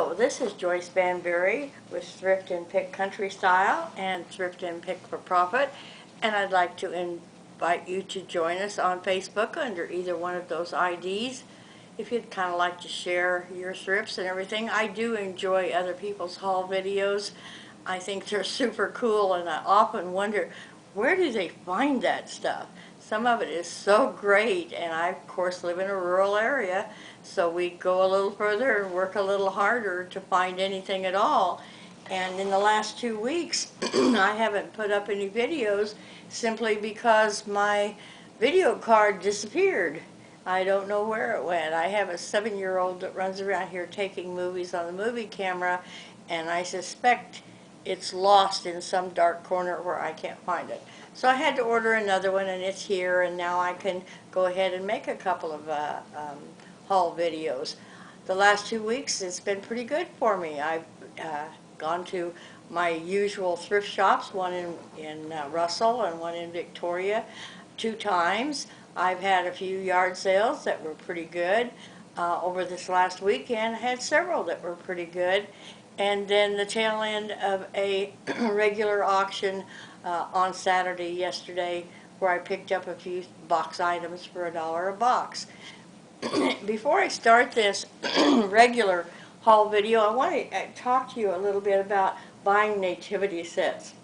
Hello, this is Joyce Banbury with Thrift and Pick Country Style and Thrift and Pick for Profit, and I'd like to invite you to join us on Facebook under either one of those IDs. If you'd kind of like to share your thrifts and everything, I do enjoy other people's haul videos. I think they're super cool, and I often wonder, where do they find that stuff? Some of it is so great, and I, of course, live in a rural area, so we go a little further and work a little harder to find anything at all. And in the last 2 weeks, I haven't put up any videos simply because my video card disappeared. I don't know where it went. I have a 7-year-old that runs around here taking movies on the movie camera, and I suspect it's lost in some dark corner where I can't find it. So I had to order another one, and it's here, and now I can go ahead and make a couple of haul videos. The last 2 weeks, it's been pretty good for me. I've gone to my usual thrift shops, one in Russell and one in Victoria, 2 times. I've had a few yard sales that were pretty good. Over this last weekend, I had several that were pretty good. And then the tail end of a regular auction on Saturday yesterday, where I picked up a few box items for $1 a box. Before I start this regular haul video, I want to talk to you a little bit about buying nativity sets,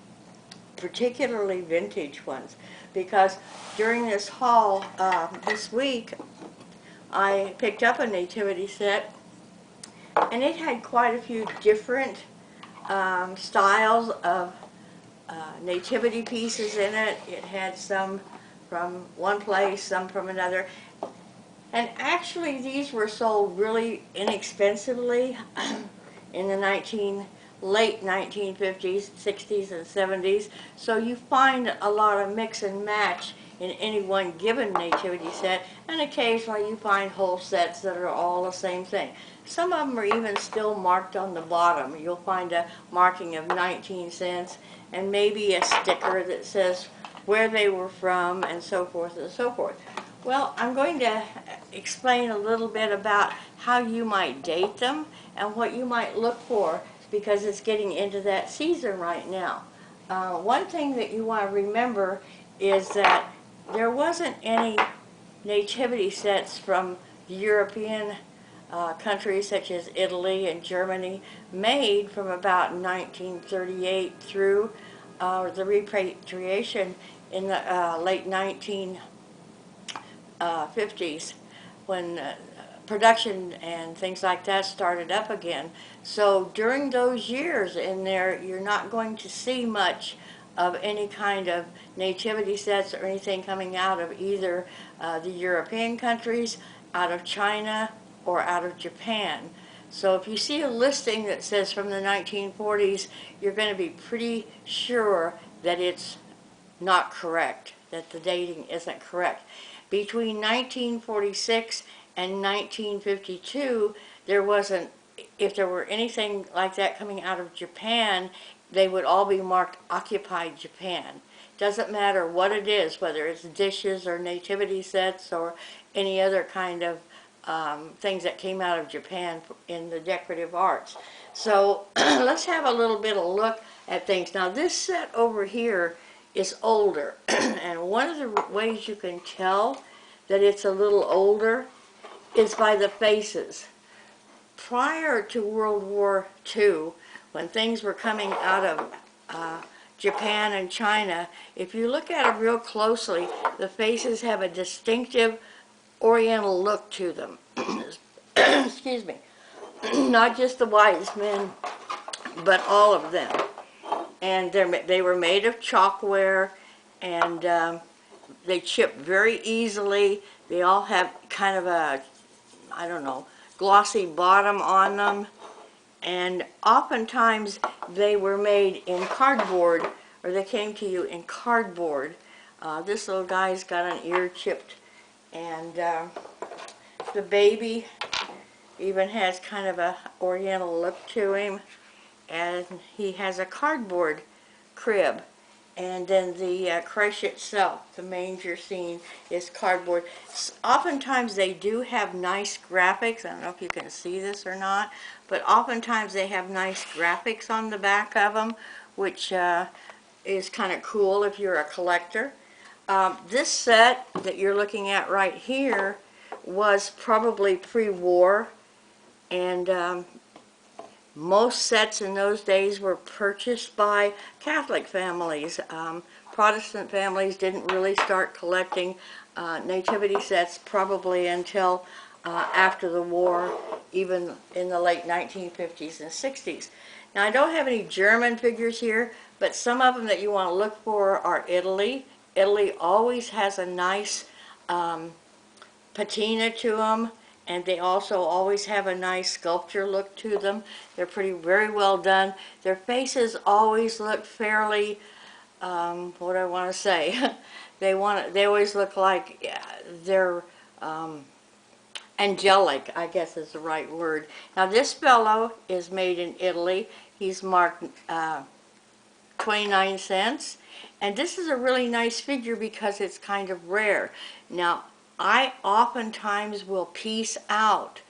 particularly vintage ones, because during this haul this week, I picked up a nativity set, and it had quite a few different styles of nativity pieces in it. It had some from one place, some from another. And actually these were sold really inexpensively in the late 1950s, 60s, and 70s. So you find a lot of mix and match in any one given nativity set, and occasionally you find whole sets that are all the same thing. Some of them are even still marked on the bottom. You'll find a marking of 19 cents and maybe a sticker that says where they were from, and so forth and so forth. Well, I'm going to explain a little bit about how you might date them and what you might look for, because it's getting into that season right now. One thing that you want to remember is that there wasn't any nativity sets from the European countries such as Italy and Germany made from about 1938 through the repatriation in the late 1950s, when production and things like that started up again. So during those years in there, you're not going to see much of any kind of nativity sets or anything coming out of either the European countries, out of China, or out of Japan. So if you see a listing that says from the 1940s, you're going to be pretty sure that it's not correct, that the dating isn't correct. Between 1946 and 1952, there wasn't, if there were anything like that coming out of Japan, they would all be marked Occupied Japan. Doesn't matter what it is, whether it's dishes or nativity sets or any other kind of things that came out of Japan in the decorative arts. So let's have a little bit of look at things. Now this set over here is older, and one of the ways you can tell that it's a little older is by the faces. Prior to World War II, when things were coming out of Japan and China, if you look at it real closely, the faces have a distinctive Oriental look to them. Excuse me. Not just the wise men, but all of them. And they were made of chalkware, and they chip very easily. They all have kind of a, I don't know, glossy bottom on them. And oftentimes they were made in cardboard, or they came to you in cardboard. This little guy's got an ear chipped, and the baby even has kind of a oriental look to him, and he has a cardboard crib. And then the creche itself, the manger scene, is cardboard. Oftentimes they do have nice graphics. I don't know if you can see this or not, but oftentimes they have nice graphics on the back of them, which is kind of cool if you're a collector. This set that you're looking at right here was probably pre-war, and most sets in those days were purchased by Catholic families. Protestant families didn't really start collecting nativity sets probably until after the war, even in the late 1950s and 60s. Now, I don't have any German figures here, but some of them that you want to look for are Italy. Italy always has a nice patina to them, and they also always have a nice sculpture look to them. They're very well done. Their faces always look fairly, what do I want to say? They always look like they're angelic, I guess is the right word. Now this fellow is made in Italy. He's marked 29 cents. And this is a really nice figure because it's kind of rare. Now, I oftentimes will piece out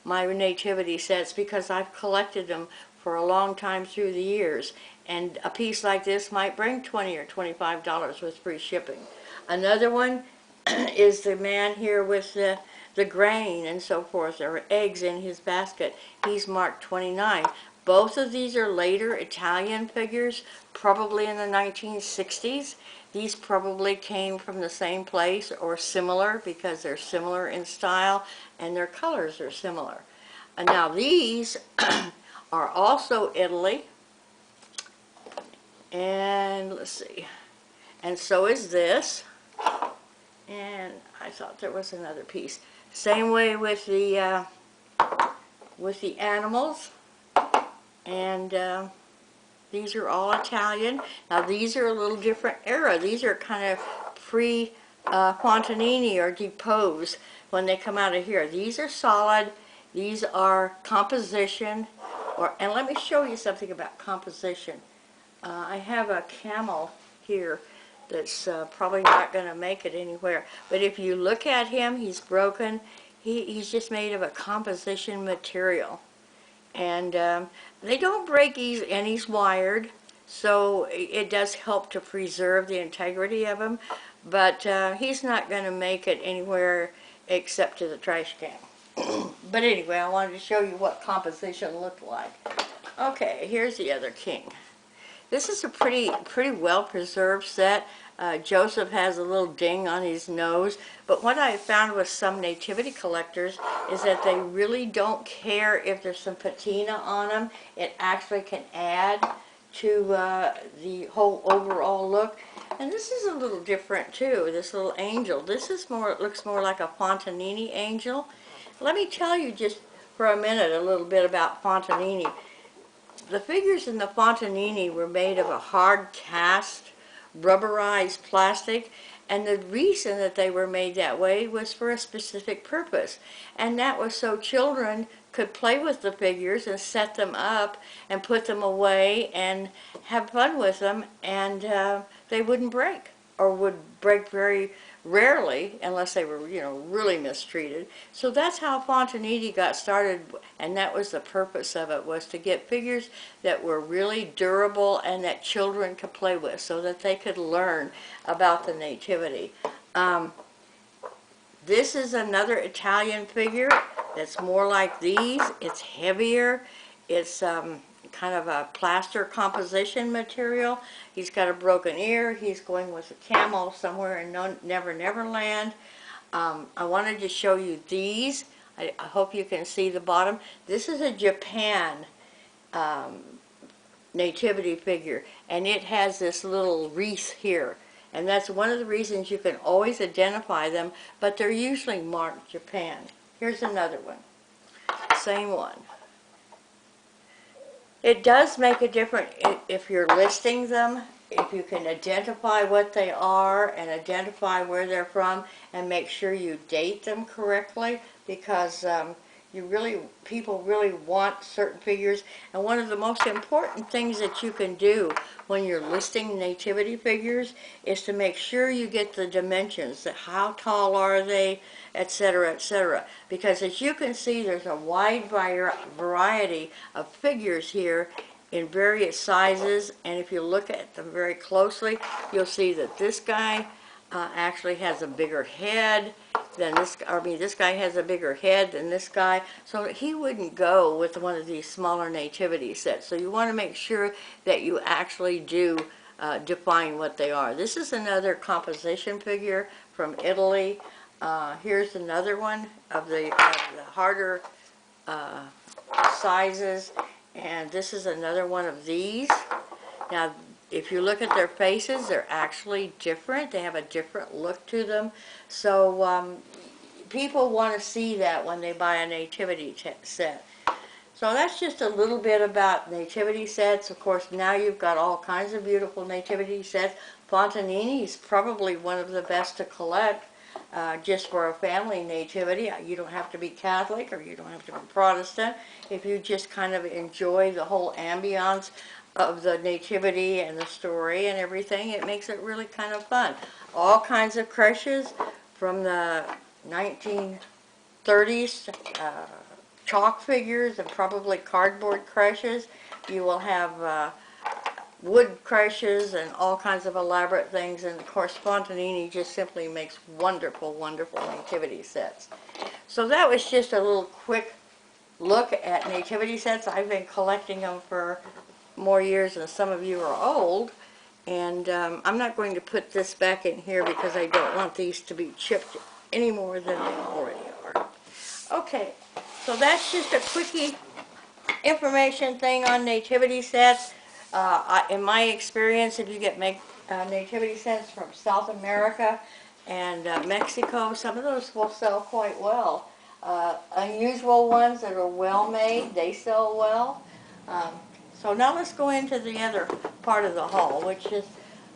my nativity sets because I've collected them for a long time through the years. And a piece like this might bring $20 or $25 with free shipping. Another one is the man here with the grain and so forth, or eggs in his basket. He's marked 29. Both of these are later Italian figures, probably in the 1960s. These probably came from the same place or similar because they're similar in style and their colors are similar. And now these are also Italy. And let's see. And so is this. And I thought there was another piece. Same way with the animals. And these are all Italian. Now these are a little different era. These are kind of pre-Fontanini or Depose when they come out of here. These are solid. These are composition. And let me show you something about composition. I have a camel here that's probably not going to make it anywhere. But if you look at him, he's broken. He's just made of a composition material. And they don't break easily, and he's wired, so it does help to preserve the integrity of him, but he's not going to make it anywhere except to the trash can. But anyway, I wanted to show you what composition looked like. Okay, here's the other king. This is a pretty well preserved set. Joseph has a little ding on his nose, but what I found with some nativity collectors is that they really don't care if there's some patina on them. It actually can add to the whole overall look. And this is a little different too, this little angel. This is more, it looks more like a Fontanini angel. Let me tell you just for a minute a little bit about Fontanini. The figures in the Fontanini were made of a hard cast, rubberized plastic, and the reason that they were made that way was for a specific purpose, and that was so children could play with the figures and set them up and put them away and have fun with them, and they wouldn't break, or would break very rarely unless they were, really mistreated. So that's how Fontanini got started, and that was the purpose of it, was to get figures that were really durable and that children could play with so that they could learn about the nativity. This is another Italian figure that's more like these. It's heavier. It's kind of a plaster composition material. He's got a broken ear. He's going with a camel somewhere in Never Never Land. I wanted to show you these. I hope you can see the bottom. This is a Japan nativity figure, and it has this little wreath here. And that's one of the reasons you can always identify them, but they're usually marked Japan. Here's another one. Same one. It does make a difference if you're listing them, if you can identify what they are and identify where they're from and make sure you date them correctly, because people really want certain figures, and one of the most important things that you can do when you're listing nativity figures is to make sure you get the dimensions, that how tall are they, etc., etc. Because as you can see, there's a wide variety of figures here in various sizes, and if you look at them very closely, you'll see that this guy actually has a bigger head than this guy has a bigger head than this guy, so he wouldn't go with one of these smaller nativity sets. So you want to make sure that you actually do define what they are. This is another composition figure from Italy. Here's another one of the harder sizes, and this is another one of these. Now, if you look at their faces, they're actually different. They have a different look to them. So people want to see that when they buy a nativity set. So that's just a little bit about nativity sets. Of course, now you've got all kinds of beautiful nativity sets. Fontanini is probably one of the best to collect just for a family nativity. You don't have to be Catholic or you don't have to be Protestant. If you just kind of enjoy the whole ambiance of the nativity and the story and everything, it makes it really kind of fun. All kinds of creches from the 1930s, chalk figures and probably cardboard creches. You will have wood creches and all kinds of elaborate things, and of course Fontanini just simply makes wonderful, wonderful nativity sets. So that was just a little quick look at nativity sets. I've been collecting them for more years than some of you are old, and I'm not going to put this back in here because I don't want these to be chipped any more than they already are. Okay, so that's just a quickie information thing on nativity sets. In my experience, if you get nativity sets from South America and Mexico, some of those will sell quite well. Unusual ones that are well made, they sell well. So now let's go into the other part of the haul, which is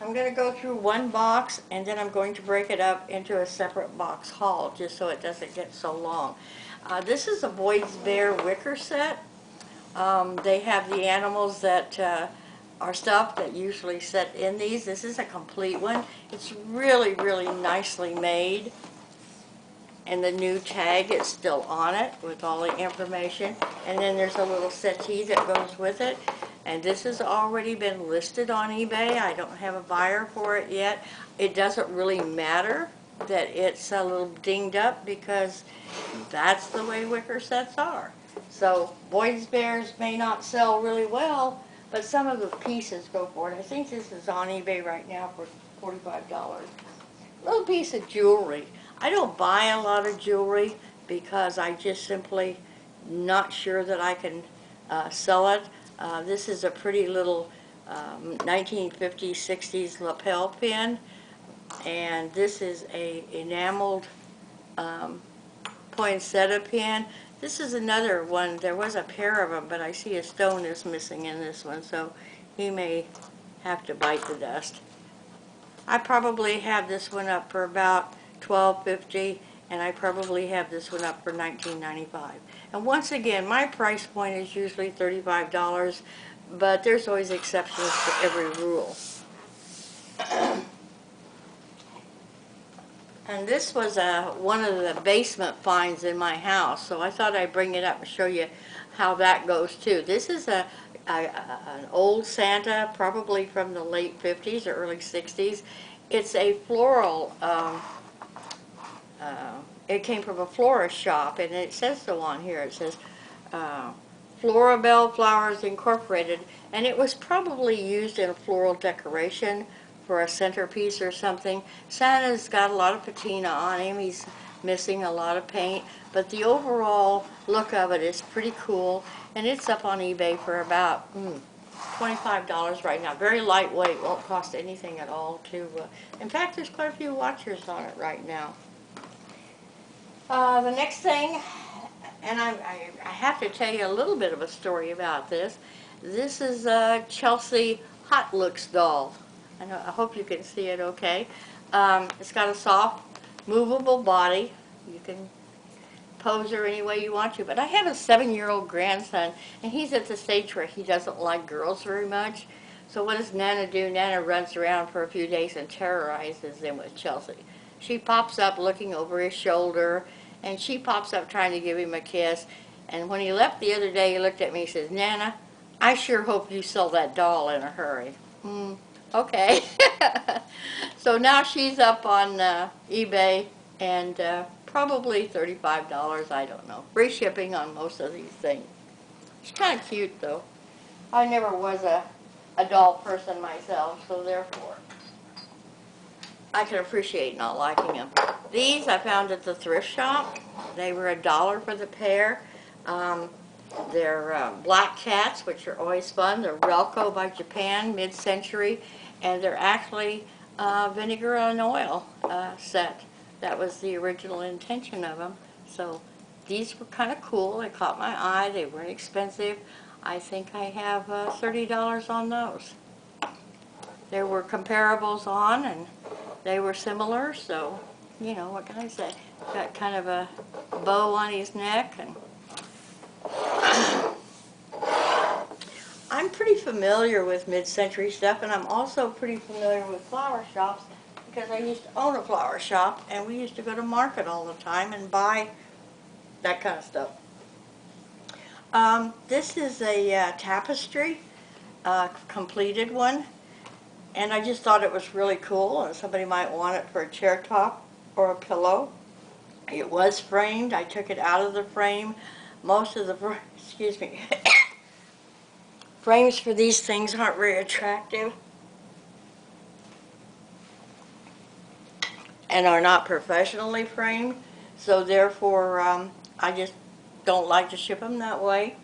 I'm going to go through one box and then I'm going to break it up into a separate box haul just so it doesn't get so long. This is a Boyd's Bear wicker set. They have the animals that are stuffed that usually set in these. This is a complete one. It's really, really nicely made. And the new tag is still on it with all the information. And then there's a little settee that goes with it. And this has already been listed on eBay. I don't have a buyer for it yet. It doesn't really matter that it's a little dinged up because that's the way wicker sets are. So Boyd's Bears may not sell really well, but some of the pieces go for it. I think this is on eBay right now for $45. Little piece of jewelry. I don't buy a lot of jewelry because I just simply not sure that I can sell it. This is a pretty little 1950s, 60s lapel pin, and this is a enameled poinsettia pan. This is another one. There was a pair of them, but I see a stone is missing in this one, so he may have to bite the dust. I probably have this one up for about $12.50, and I probably have this one up for $19.95. And once again, my price point is usually $35, but there's always exceptions to every rule. And this was one of the basement finds in my house, so I thought I'd bring it up and show you how that goes too. This is an old Santa, probably from the late 50s or early 60s. It's a floral, it came from a florist shop, and it says so on here. It says Florabelle Flowers Incorporated, and it was probably used in a floral decoration for a centerpiece or something. Santa's got a lot of patina on him. He's missing a lot of paint, but the overall look of it is pretty cool, and it's up on eBay for about $25 right now. Very lightweight, won't cost anything at all to, in fact, there's quite a few watchers on it right now. The next thing, and I have to tell you a little bit of a story about this. This is a Chelsea Hot Looks doll. I hope you can see it okay. It's got a soft, movable body. You can pose her any way you want to. But I have a 7-year-old grandson, and he's at the stage where he doesn't like girls very much. So what does Nana do? Nana runs around for a few days and terrorizes him with Chelsea. She pops up looking over his shoulder, and she pops up trying to give him a kiss. And when he left the other day, he looked at me and says, Nana, I sure hope you sell that doll in a hurry. Okay. So now she's up on eBay, and probably $35, I don't know. Free shipping on most of these things. She's kind of cute, though. I never was a doll person myself, so therefore I can appreciate not liking them. These I found at the thrift shop. They were $1 for the pair. They're black cats, which are always fun. They're Relco by Japan, mid-century, and they're actually vinegar and oil set. That was the original intention of them. So these were kind of cool. They caught my eye. They weren't expensive. I think I have $30 on those. There were comparables on, and they were similar, so, you know, what can I say? Got kind of a bow on his neck, and I'm pretty familiar with mid-century stuff, and I'm also pretty familiar with flower shops because I used to own a flower shop, and we used to go to market all the time and buy that kind of stuff. This is a tapestry, completed one, and I just thought it was really cool, and somebody might want it for a chair top or a pillow. It was framed. I took it out of the frame. Most of the, excuse me, frames for these things aren't very attractive and are not professionally framed, so therefore I just don't like to ship them that way.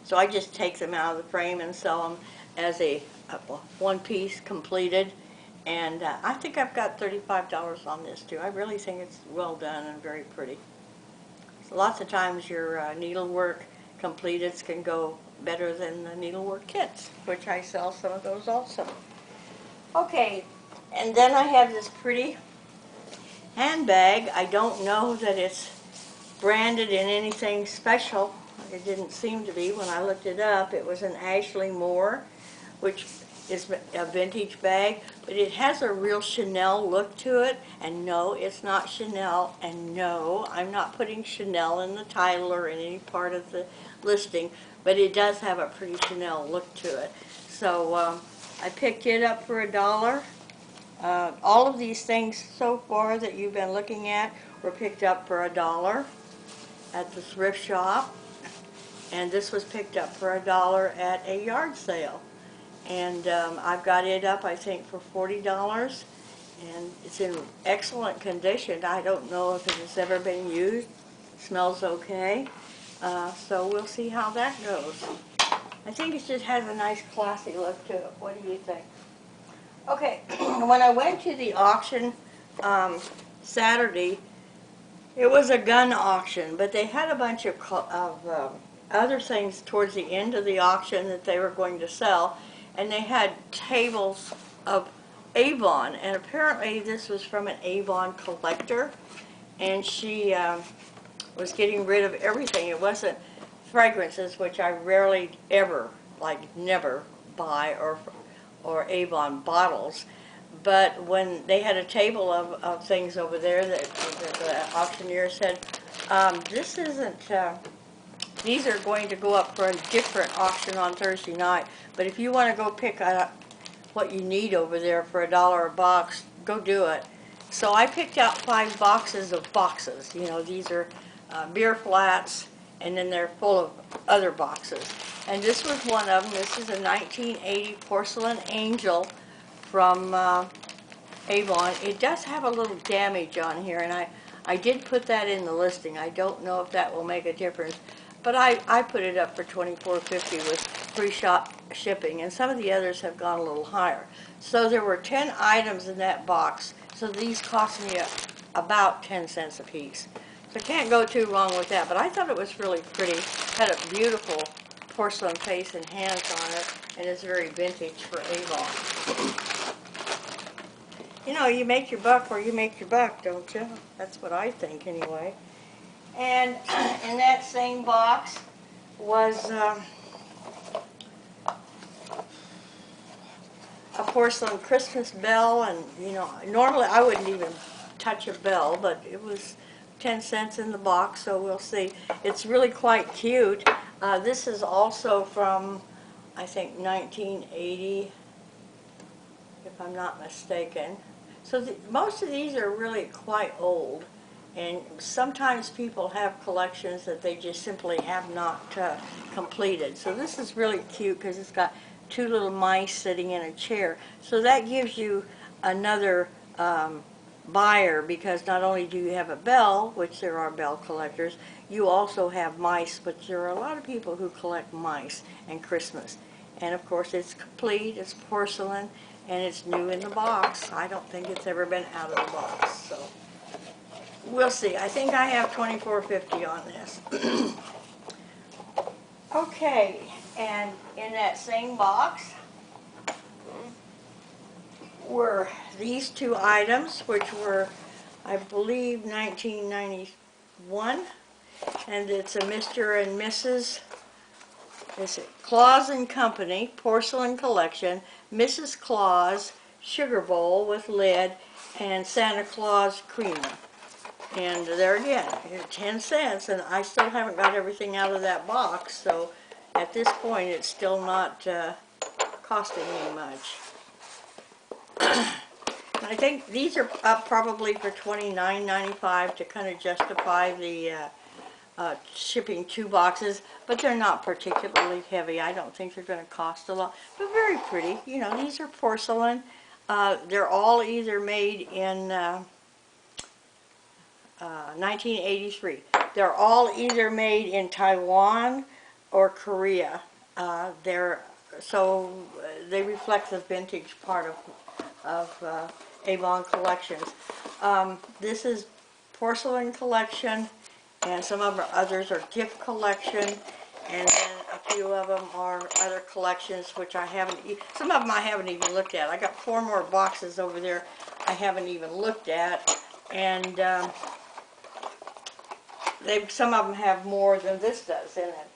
So I just take them out of the frame and sell them as a one piece completed. And I think I've got $35 on this too. I really think it's well done and very pretty. So lots of times your needlework completeds can go better than the needlework kits, which I sell some of those also. Okay, and then I have this pretty handbag. I don't know that it's branded in anything special. It didn't seem to be when I looked it up. It was an Ashley Moore, which is a vintage bag, but it has a real Chanel look to it, and no, it's not Chanel, and no, I'm not putting Chanel in the title or in any part of the listing, but it does have a pretty Chanel look to it. So I picked it up for $1. All of these things so far that you've been looking at were picked up for $1 at the thrift shop, and this was picked up for $1 at a yard sale. And I've got it up, I think, for $40, and it's in excellent condition. I don't know if it has ever been used. It smells okay, so we'll see how that goes. I think it just has a nice classy look to it. What do you think? Okay, when I went to the auction Saturday, it was a gun auction, but they had a bunch of other things towards the end of the auction that they were going to sell. And they had tables of Avon, and apparently this was from an Avon collector, and she was getting rid of everything. It wasn't fragrances, which I rarely ever, like never buy, or Avon bottles, but when they had a table of things over there that the auctioneer said, this isn't, these are going to go up for a different auction on Thursday night, but if you want to go pick up what you need over there for $1 a box, go do it. So I picked out 5 boxes of boxes. You know, these are beer flats, and then they're full of other boxes. And this was one of them. This is a 1980 porcelain angel from Avon. It does have a little damage on here, and I did put that in the listing. I don't know if that will make a difference. But I put it up for $24.50 with free shipping, and some of the others have gone a little higher. So there were 10 items in that box, so these cost me about 10 cents a piece. So can't go too wrong with that, but I thought it was really pretty. Had a beautiful porcelain face and hands on it, and it's very vintage for Avon. You know, you make your buck where you make your buck, don't you? That's what I think anyway. And in that same box was a porcelain Christmas bell, and you know, normally I wouldn't even touch a bell, but it was 10 cents in the box, so we'll see. It's really quite cute. This is also from, I think, 1980, if I'm not mistaken. So most of these are really quite old, and sometimes people have collections that they just simply have not completed. So this is really cute because it's got two little mice sitting in a chair. So that gives you another buyer, because not only do you have a bell, which there are bell collectors, you also have mice, but there are a lot of people who collect mice and Christmas. And of course it's complete, it's porcelain, and it's new in the box. I don't think it's ever been out of the box, so we'll see. I think I have $24.50 on this. Okay, and in that same box were these two items, which were, I believe, 1991, and it's a Mr. and Mrs. Is it Claus and Company Porcelain Collection, Mrs. Claus sugar bowl with lid, and Santa Claus creamer. And there again, 10 cents, and I still haven't got everything out of that box, so at this point it's still not costing me much. I think these are up probably for $29.95 to kind of justify the shipping 2 boxes, but they're not particularly heavy. I don't think they're going to cost a lot, but very pretty. You know, these are porcelain. They're all either made in 1983. They're all either made in Taiwan or Korea. They reflect the vintage part of Avon collections. This is porcelain collection, and some of our others are gift collection, and then a few of them are other collections which I haven't, some of them I haven't even looked at. I got 4 more boxes over there I haven't even looked at, and some of them have more than this does in it.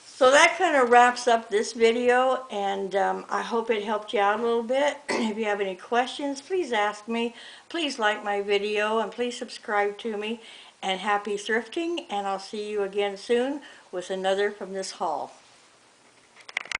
So that kind of wraps up this video, and I hope it helped you out a little bit. If you have any questions, please ask me. Please like my video, and please subscribe to me. And happy thrifting, and I'll see you again soon with another from this haul.